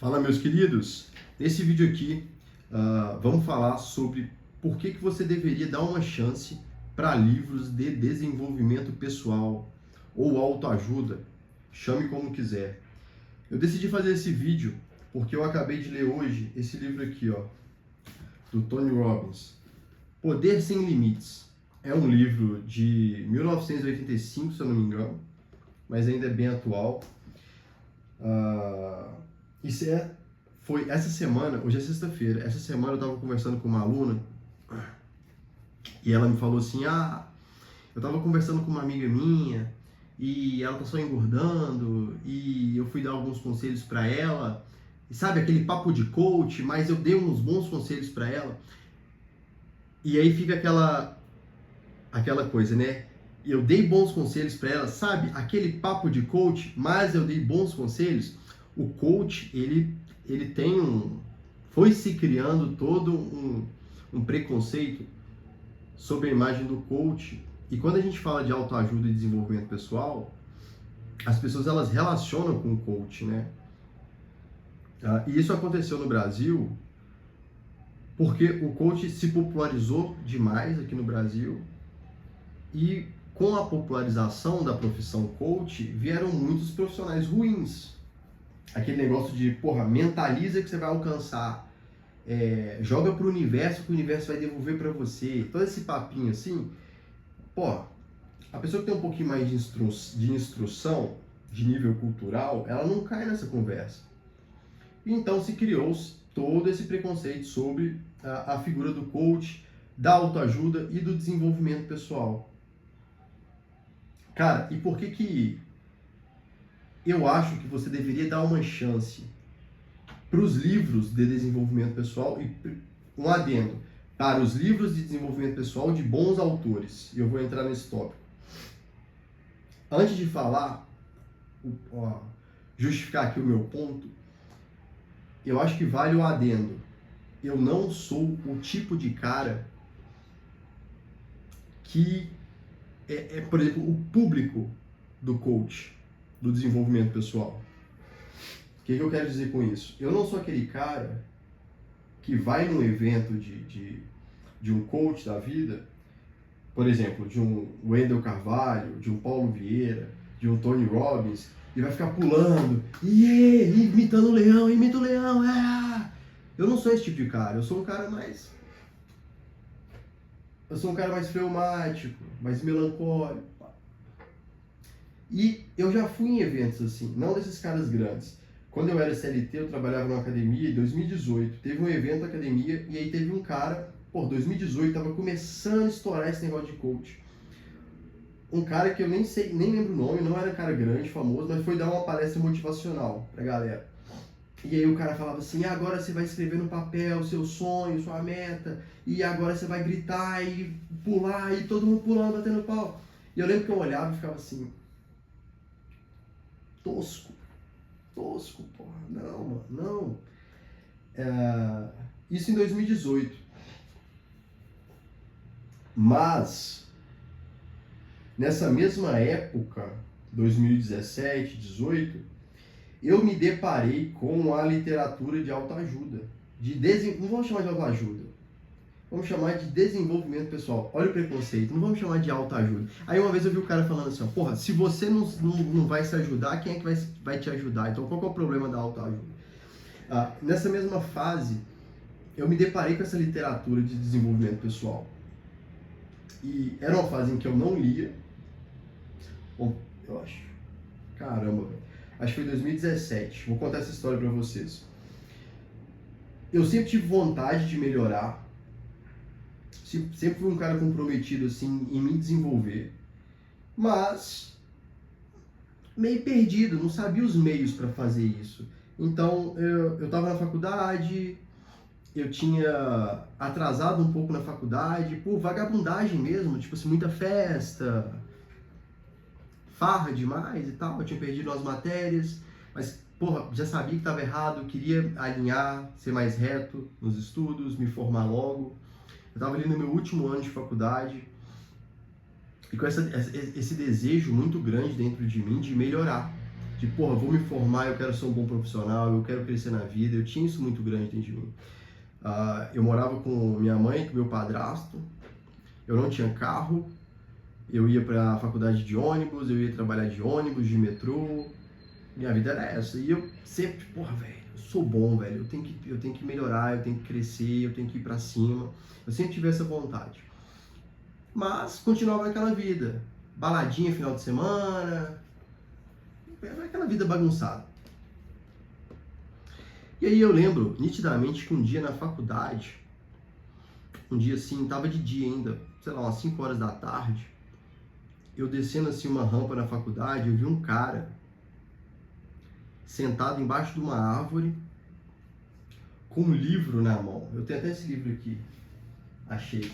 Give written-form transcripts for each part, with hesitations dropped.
Fala, meus queridos! Nesse vídeo aqui, vamos falar sobre por que você deveria dar uma chance para livros de desenvolvimento pessoal ou autoajuda, chame como quiser. Eu decidi fazer esse vídeo porque eu acabei de ler hoje esse livro aqui, ó, do Tony Robbins, Poder Sem Limites. É um livro de 1985, se eu não me engano, mas ainda é bem atual. Isso foi essa semana, hoje é sexta-feira, essa semana eu estava conversando com uma aluna e ela me falou assim, eu estava conversando com uma amiga minha e ela tá só engordando e eu fui dar alguns conselhos para ela, e sabe aquele papo de coach, mas eu dei uns bons conselhos para ela e aí fica aquela coisa, né? Eu dei bons conselhos para ela, sabe? Aquele papo de coach, mas eu dei bons conselhos. O coach, ele tem foi se criando todo um preconceito sobre a imagem do coach. E quando a gente fala de autoajuda e desenvolvimento pessoal, as pessoas elas relacionam com o coach, né? E isso aconteceu no Brasil porque o coach se popularizou demais aqui no Brasil e com a popularização da profissão coach vieram muitos profissionais ruins. Aquele negócio de, mentaliza que você vai alcançar, joga pro universo que o universo vai devolver para você, todo esse papinho assim, a pessoa que tem um pouquinho mais de instrução, de nível cultural, ela não cai nessa conversa. Então se criou todo esse preconceito sobre a figura do coach, da autoajuda e do desenvolvimento pessoal. Cara, e por que eu acho que você deveria dar uma chance para os livros de desenvolvimento pessoal e um adendo, para os livros de desenvolvimento pessoal de bons autores. E eu vou entrar nesse tópico. Antes de falar, justificar aqui o meu ponto, eu acho que vale o adendo. Eu não sou o tipo de cara que por exemplo, o público do coach, do desenvolvimento pessoal. O que eu quero dizer com isso? Eu não sou aquele cara que vai num evento de um coach da vida, por exemplo, de um Wendel Carvalho, de um Paulo Vieira, de um Tony Robbins, e vai ficar pulando, imitando o leão, imita o leão, Eu não sou esse tipo de cara, eu sou um cara mais fleumático, mais melancólico. E eu já fui em eventos assim, não desses caras grandes. Quando eu era CLT, eu trabalhava numa academia em 2018. Teve um evento na academia e aí teve um cara, 2018, tava começando a estourar esse negócio de coach. Um cara que eu nem lembro o nome, não era um cara grande, famoso, mas foi dar uma palestra motivacional pra galera. E aí o cara falava assim, agora você vai escrever no papel seu sonho, sua meta, e agora você vai gritar e pular, e todo mundo pulando, batendo pau. E eu lembro que eu olhava e ficava assim, tosco, não, mano, não. Isso em 2018. Mas, nessa mesma época, 2017, 2018, eu me deparei com a literatura de autoajuda. Não vamos chamar de autoajuda. Vamos chamar de desenvolvimento pessoal. Olha o preconceito. Não vamos chamar de autoajuda. Aí uma vez eu vi o cara falando assim, se você não vai se ajudar, quem é que vai te ajudar? Então qual que é o problema da autoajuda? Nessa mesma fase, eu me deparei com essa literatura de desenvolvimento pessoal. E era uma fase em que eu não lia. Eu acho. Caramba, velho. Acho que foi 2017. Vou contar essa história pra vocês. Eu sempre tive vontade de melhorar. Sempre fui um cara comprometido assim em me desenvolver. Mas meio perdido, não sabia os meios para fazer isso. Então eu estava na faculdade, eu tinha atrasado um pouco na faculdade, por vagabundagem mesmo, tipo assim, muita festa, farra demais e tal, eu tinha perdido umas matérias, mas, já sabia que estava errado, queria alinhar, ser mais reto nos estudos, me formar logo. Eu estava ali no meu último ano de faculdade e com esse desejo muito grande dentro de mim de melhorar, de, porra, vou me formar, eu quero ser um bom profissional, eu quero crescer na vida. Eu tinha isso muito grande dentro de mim. Eu morava com minha mãe, com meu padrasto, eu não tinha carro, eu ia para a faculdade de ônibus, eu ia trabalhar de ônibus, de metrô, minha vida era essa. E eu sempre, porra, velho, eu sou bom, velho, eu tenho que melhorar, eu tenho que crescer, eu tenho que ir para cima. Eu sempre tive essa vontade. Mas continuava aquela vida, baladinha final de semana, aquela vida bagunçada. E aí eu lembro nitidamente que um dia na faculdade, um dia assim, tava de dia ainda, sei lá, umas 5 horas da tarde, eu descendo assim uma rampa na faculdade, eu vi um cara sentado embaixo de uma árvore com um livro na mão. Eu tenho até esse livro aqui, achei.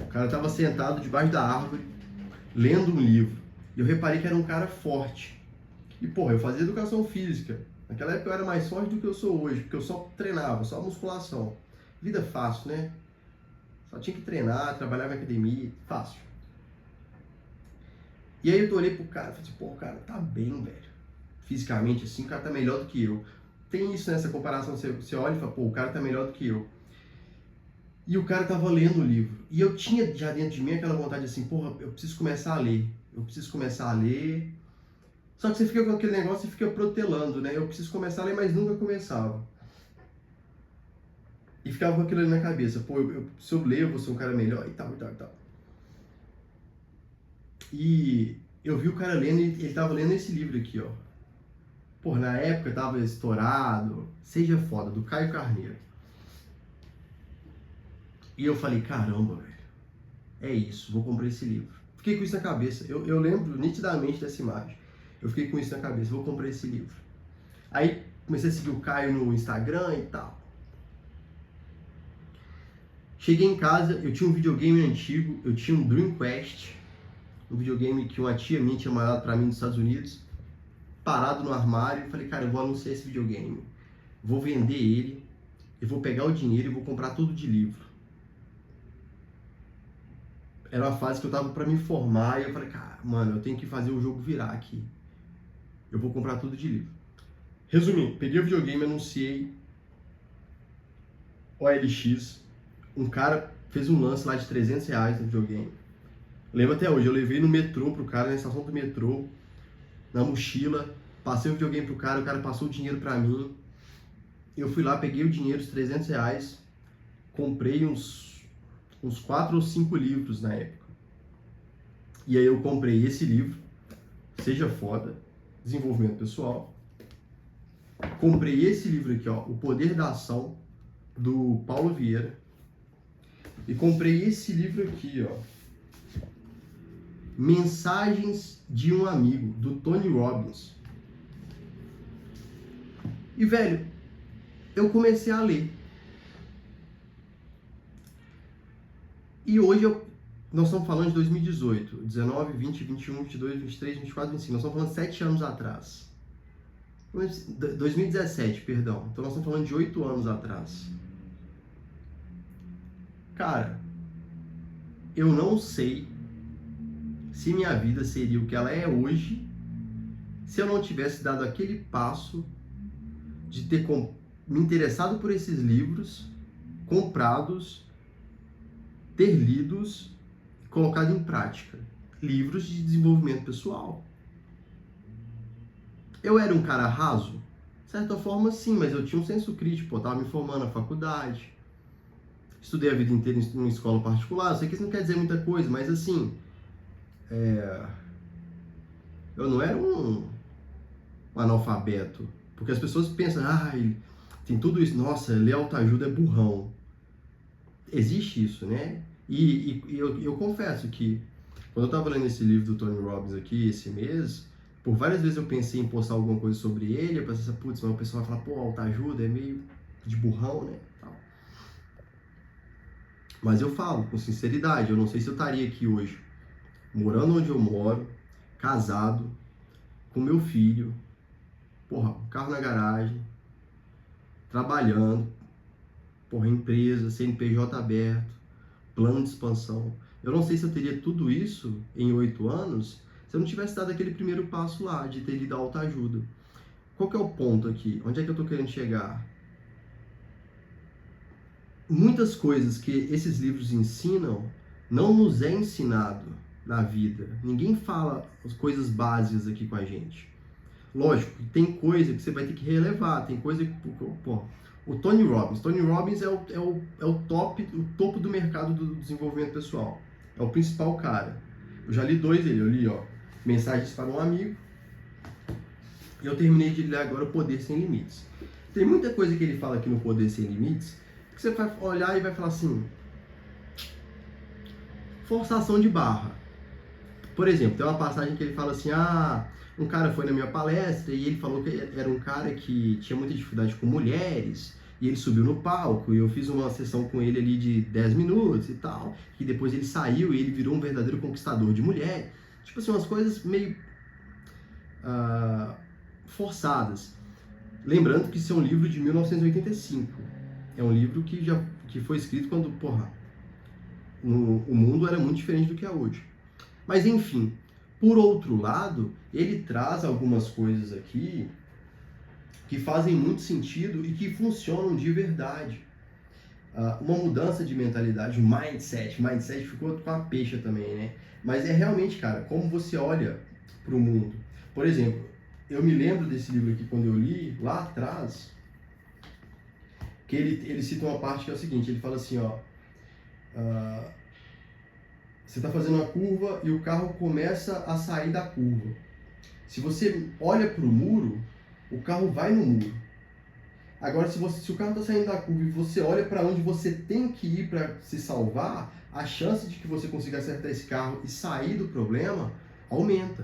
O cara tava sentado debaixo da árvore, lendo um livro. E eu reparei que era um cara forte. E, porra, eu fazia educação física. Naquela época eu era mais forte do que eu sou hoje, porque eu só treinava, só musculação. Vida fácil, né? Só tinha que treinar, trabalhar na academia, fácil. E aí eu olhei pro cara e falei assim, pô, o cara tá bem, velho. Fisicamente, assim, o cara tá melhor do que eu. Tem isso nessa comparação, você olha e fala, pô, o cara tá melhor do que eu. E o cara tava lendo o livro. E eu tinha já dentro de mim aquela vontade assim, porra, eu preciso começar a ler. Eu preciso começar a ler. Só que você fica com aquele negócio e fica protelando, né? Eu preciso começar a ler, mas nunca começava. E ficava com aquilo ali na cabeça. Pô, se eu ler, eu vou ser um cara melhor e tal, e tal, e tal. E eu vi o cara lendo e ele tava lendo esse livro aqui, ó. Pô, na época tava estourado. Seja Foda, do Caio Carneiro. E eu falei, caramba, velho. É isso, vou comprar esse livro. Fiquei com isso na cabeça. Eu lembro nitidamente dessa imagem. Eu fiquei com isso na cabeça, vou comprar esse livro. Aí comecei a seguir o Caio no Instagram e tal. Cheguei em casa, eu tinha um videogame antigo, eu tinha um Dreamcast, um videogame que uma tia minha tinha mandado pra mim dos Estados Unidos, parado no armário. Eu falei, cara, eu vou anunciar esse videogame, vou vender ele, eu vou pegar o dinheiro e vou comprar tudo de livro. Era uma fase que eu tava pra me formar e eu falei, cara, mano, eu tenho que fazer o jogo virar aqui. Eu vou comprar tudo de livro. Resumindo, peguei o videogame, anunciei OLX. Um cara fez um lance lá de R$300 no videogame. Lembro até hoje, eu levei no metrô pro cara, na estação do metrô, na mochila, passei o videogame pro cara, o cara passou o dinheiro pra mim. Eu fui lá, peguei o dinheiro, os R$300, comprei uns 4 ou 5 livros na época. E aí eu comprei esse livro, Seja Foda, Desenvolvimento Pessoal. Comprei esse livro aqui, ó, O Poder da Ação, do Paulo Vieira. E comprei esse livro aqui, ó, Mensagens de um Amigo, do Tony Robbins. E, velho, eu comecei a ler. E hoje nós estamos falando de 2018, 19, 20, 21, 22, 23, 24, 25. Nós estamos falando de 7 anos atrás. 2017, perdão. Então nós estamos falando de 8 anos atrás. Cara, eu não sei se minha vida seria o que ela é hoje se eu não tivesse dado aquele passo de ter me interessado por esses livros, comprados, ter lidos e colocado em prática. Livros de desenvolvimento pessoal. Eu era um cara raso? De certa forma, sim, mas eu tinha um senso crítico. Eu estava me formando na faculdade, estudei a vida inteira em uma escola particular. Eu sei que isso não quer dizer muita coisa, mas assim, eu não era um analfabeto. Porque as pessoas pensam, tem tudo isso, nossa, ler autoajuda é burrão. Existe isso, né? E eu confesso que quando eu estava lendo esse livro do Tony Robbins aqui, esse mês, por várias vezes eu pensei em postar alguma coisa sobre ele. Eu pensei, putz, mas o pessoal vai falar, pô, autoajuda é meio de burrão, né? Tal. Mas eu falo com sinceridade, eu não sei se eu estaria aqui hoje, morando onde eu moro, casado, com meu filho, porra, carro na garagem, trabalhando, porra, empresa, CNPJ aberto, plano de expansão. Eu não sei se eu teria tudo isso em 8 anos se eu não tivesse dado aquele primeiro passo lá, de ter lido a autoajuda. Qual que é o ponto aqui? Onde é que eu estou querendo chegar? Muitas coisas que esses livros ensinam não nos é ensinado na vida. Ninguém fala as coisas básicas aqui com a gente. Lógico, tem coisa que você vai ter que relevar, tem coisa que... Pô, o Tony Robbins é o topo do mercado do desenvolvimento pessoal. É o principal cara. Eu já li 2 dele, eu li, ó, Mensagens para um Amigo, e eu terminei de ler agora O Poder Sem Limites. Tem muita coisa que ele fala aqui no Poder Sem Limites que você vai olhar e vai falar assim, forçação de barra. Por exemplo, tem uma passagem que ele fala assim, um cara foi na minha palestra e ele falou que era um cara que tinha muita dificuldade com mulheres, e ele subiu no palco, e eu fiz uma sessão com ele ali de 10 minutos e tal, e depois ele saiu e ele virou um verdadeiro conquistador de mulher. Tipo assim, umas coisas meio forçadas. Lembrando que isso é um livro de 1985. É um livro que foi escrito quando, o mundo era muito diferente do que é hoje. Mas enfim, por outro lado, ele traz algumas coisas aqui que fazem muito sentido e que funcionam de verdade. Uma mudança de mentalidade, mindset ficou com a peixe também, né? Mas é realmente, cara, como você olha para o mundo. Por exemplo, eu me lembro desse livro aqui quando eu li, lá atrás, que ele cita uma parte que é o seguinte, ele fala assim, ó, você está fazendo uma curva e o carro começa a sair da curva. Se você olha para o muro, o carro vai no muro. Agora, se o carro está saindo da curva e você olha para onde você tem que ir para se salvar, a chance de que você consiga acertar esse carro e sair do problema aumenta.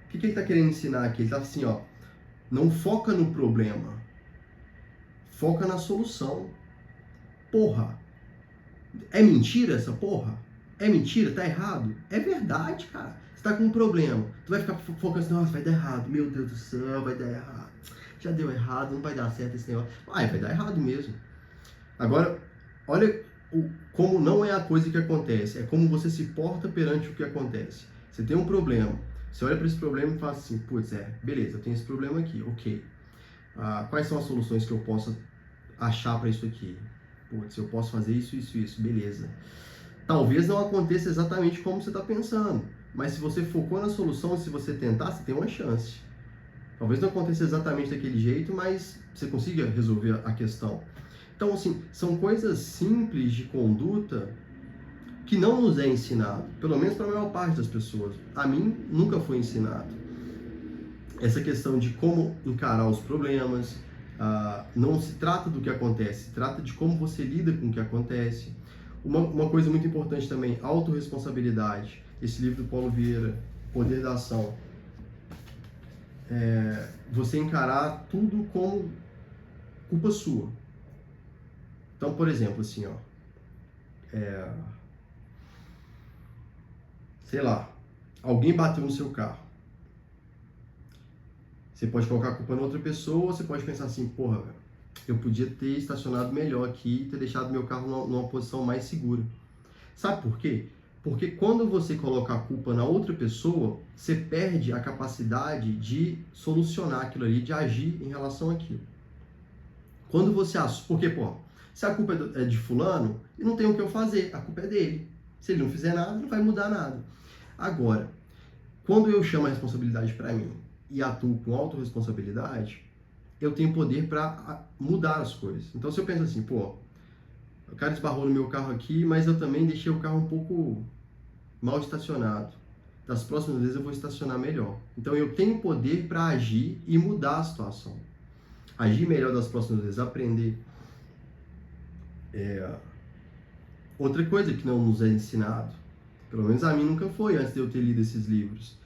O que ele está querendo ensinar aqui? Ele está assim, ó, não foca no problema, foca na solução. Porra, é mentira essa porra? É mentira? Tá errado? É verdade, cara. Você tá com um problema. Tu vai ficar focando assim, nossa, vai dar errado. Meu Deus do céu, vai dar errado. Já deu errado, não vai dar certo esse negócio. Vai dar errado mesmo. Agora, olha como não é a coisa que acontece. É como você se porta perante o que acontece. Você tem um problema. Você olha para esse problema e fala assim, putz, beleza, eu tenho esse problema aqui, ok. Quais são as soluções que eu posso achar para isso aqui? Putz, eu posso fazer isso, beleza. Talvez não aconteça exatamente como você está pensando, mas se você focou na solução, se você tentar, você tem uma chance. Talvez não aconteça exatamente daquele jeito, mas você consiga resolver a questão. Então, assim, são coisas simples de conduta que não nos é ensinado, pelo menos para a maior parte das pessoas. A mim, nunca foi ensinado. Essa questão de como encarar os problemas, não se trata do que acontece, se trata de como você lida com o que acontece. Uma coisa muito importante também, autorresponsabilidade. Esse livro do Paulo Vieira, Poder da Ação. Você encarar tudo como culpa sua. Então, por exemplo, assim, ó, sei lá, alguém bateu no seu carro. Você pode colocar a culpa na outra pessoa, ou você pode pensar assim, porra, eu podia ter estacionado melhor aqui e ter deixado meu carro numa posição mais segura. Sabe por quê? Porque quando você coloca a culpa na outra pessoa, você perde a capacidade de solucionar aquilo ali, de agir em relação àquilo. Quando você assume... Porque, se a culpa é de fulano, não tem o que eu fazer, a culpa é dele. Se ele não fizer nada, não vai mudar nada. Agora, quando eu chamo a responsabilidade para mim e atuo com autorresponsabilidade, eu tenho poder para mudar as coisas. Então, se eu penso assim, o cara esbarrou no meu carro aqui, mas eu também deixei o carro um pouco mal estacionado. Das próximas vezes eu vou estacionar melhor. Então eu tenho poder para agir e mudar a situação. Agir melhor das próximas vezes, aprender. Outra coisa que não nos é ensinado, pelo menos a mim nunca foi antes de eu ter lido esses livros.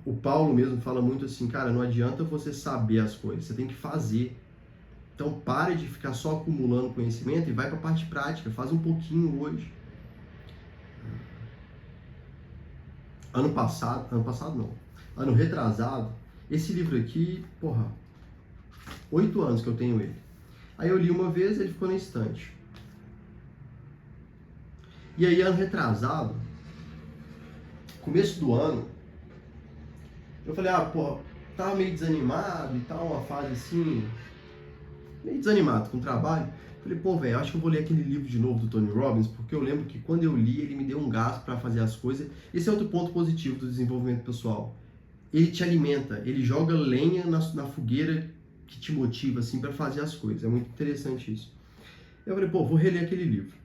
O Paulo mesmo fala muito assim, cara, não adianta você saber as coisas, você tem que fazer. Então pare de ficar só acumulando conhecimento e vai para a parte prática, faz um pouquinho hoje. Ano retrasado, esse livro aqui, 8 anos que eu tenho ele. Aí eu li uma vez, ele ficou na estante. E aí, ano retrasado, começo do ano, eu falei, pô, tava meio desanimado e tal, uma fase assim, meio desanimado com o trabalho. Falei, pô, velho, acho que eu vou ler aquele livro de novo do Tony Robbins, porque eu lembro que quando eu li, ele me deu um gás para fazer as coisas. Esse é outro ponto positivo do desenvolvimento pessoal. Ele te alimenta, ele joga lenha na fogueira que te motiva, assim, para fazer as coisas. É muito interessante isso. Eu falei, pô, vou reler aquele livro.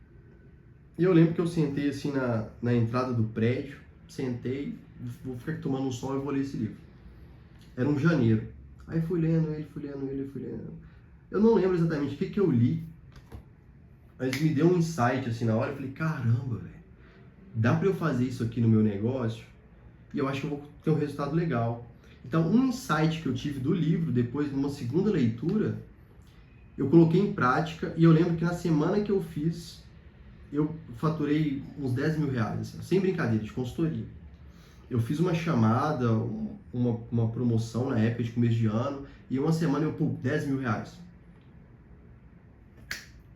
E eu lembro que eu sentei, assim, na entrada do prédio, sentei, vou ficar aqui tomando um sol e vou ler esse livro. Era um janeiro. Aí fui lendo ele, fui lendo. Eu não lembro exatamente o que eu li, mas me deu um insight, assim, na hora. Eu falei, caramba, velho, dá pra eu fazer isso aqui no meu negócio? E eu acho que eu vou ter um resultado legal. Então, um insight que eu tive do livro, depois de uma segunda leitura, eu coloquei em prática, e eu lembro que na semana que eu fiz, eu faturei uns 10 mil reais, assim, sem brincadeira, de consultoria. Eu fiz uma chamada, uma promoção na época de começo de ano, e uma semana eu, 10 mil reais.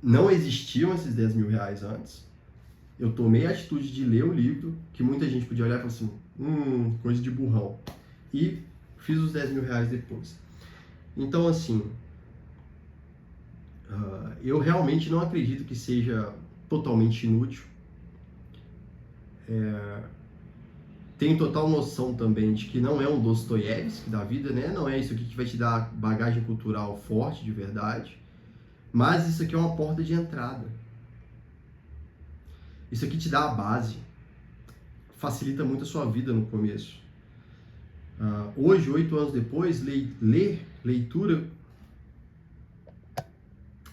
Não existiam esses 10 mil reais antes. Eu tomei a atitude de ler o livro, que muita gente podia olhar e falar assim, coisa de burrão. E fiz os 10 mil reais depois. Então, assim, eu realmente não acredito que seja totalmente inútil. Tenho total noção também de que não é um Dostoiévski da vida, né? Não é isso aqui que vai te dar bagagem cultural forte, de verdade. Mas isso aqui é uma porta de entrada. Isso aqui te dá a base. Facilita muito a sua vida no começo. Hoje, 8 anos depois,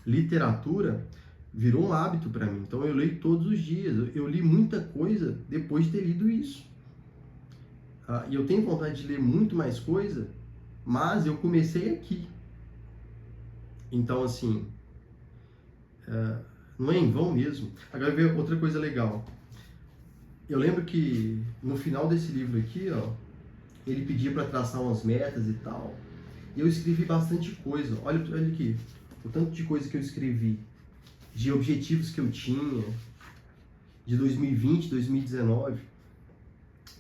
literatura virou um hábito para mim. Então eu leio todos os dias. Eu li muita coisa depois de ter lido isso. E eu tenho vontade de ler muito mais coisa, mas eu comecei aqui. Então, assim, não é em vão mesmo. Agora ver outra coisa legal. Eu lembro que no final desse livro aqui, ele pedia para traçar umas metas e tal. E eu escrevi bastante coisa. Olha aqui, o tanto de coisa que eu escrevi, de objetivos que eu tinha, de 2020, 2019.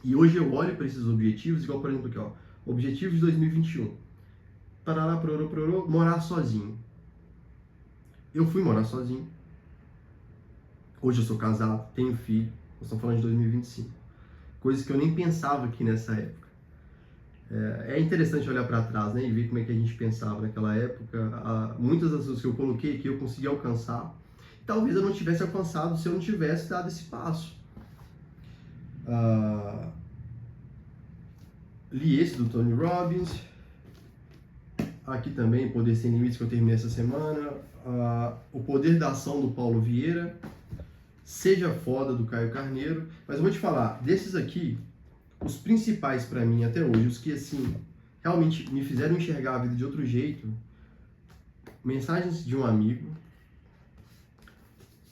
E hoje eu olho para esses objetivos, igual por exemplo aqui, objetivos de 2021. Parará, pororô, morar sozinho. Eu fui morar sozinho. Hoje eu sou casado, tenho filho. Nós estamos falando de 2025. Coisas que eu nem pensava aqui nessa época. É interessante olhar para trás, né, e ver como é que a gente pensava naquela época. Muitas das coisas que eu coloquei aqui eu consegui alcançar. Talvez eu não tivesse alcançado se eu não tivesse dado esse passo. Li esse do Tony Robbins. Aqui também, Poder Sem Limites, que eu terminei essa semana. O Poder da Ação, do Paulo Vieira. Seja Foda, do Caio Carneiro. Mas eu vou te falar, desses aqui, os principais para mim até hoje, os que assim realmente me fizeram enxergar a vida de outro jeito, Mensagens de um Amigo,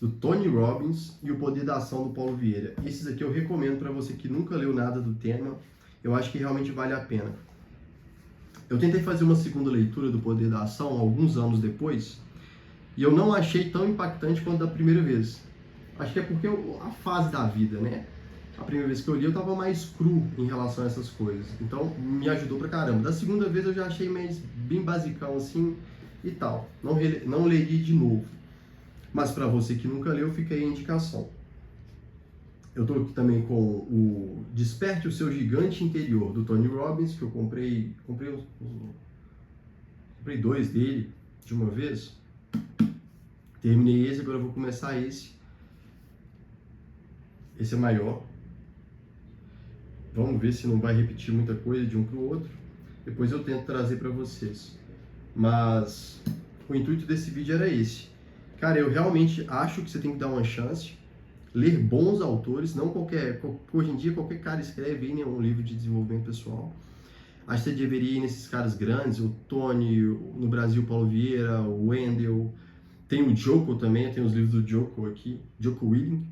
do Tony Robbins, e O Poder da Ação, do Paulo Vieira. Esses aqui eu recomendo para você que nunca leu nada do tema. Eu acho que realmente vale a pena. Eu tentei fazer uma segunda leitura do Poder da Ação alguns anos depois, e eu não achei tão impactante quanto da primeira vez. Acho que é porque a fase da vida, né? A primeira vez que eu li, eu tava mais cru em relação a essas coisas. Então, me ajudou pra caramba. Da segunda vez, eu já achei bem basicão, assim, e tal. Não leria de novo. Mas pra você que nunca leu, fica aí a indicação. Eu tô aqui também com o Desperte o Seu Gigante Interior, do Tony Robbins, que eu comprei 2 dele de uma vez. Terminei esse, agora eu vou começar esse. Esse é maior. Vamos ver se não vai repetir muita coisa de um para o outro. Depois eu tento trazer para vocês. Mas o intuito desse vídeo era esse. Cara, eu realmente acho que você tem que dar uma chance. Ler bons autores, não qualquer... Hoje em dia qualquer cara escreve aí, né, um livro de desenvolvimento pessoal. Acho que você deveria ir nesses caras grandes, o Tony, no Brasil, Paulo Vieira, o Wendell. Tem o Jocko também, tem os livros do Jocko aqui, Jocko Willing.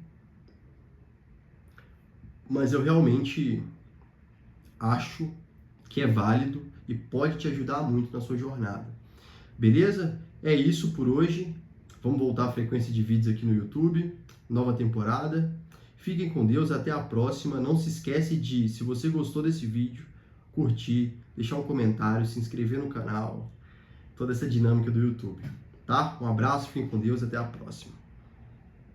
Mas eu realmente acho que é válido e pode te ajudar muito na sua jornada. Beleza? É isso por hoje. Vamos voltar à frequência de vídeos aqui no YouTube. Nova temporada. Fiquem com Deus, até a próxima. Não se esquece de, se você gostou desse vídeo, curtir, deixar um comentário, se inscrever no canal, toda essa dinâmica do YouTube, tá? Um abraço, fiquem com Deus, até a próxima.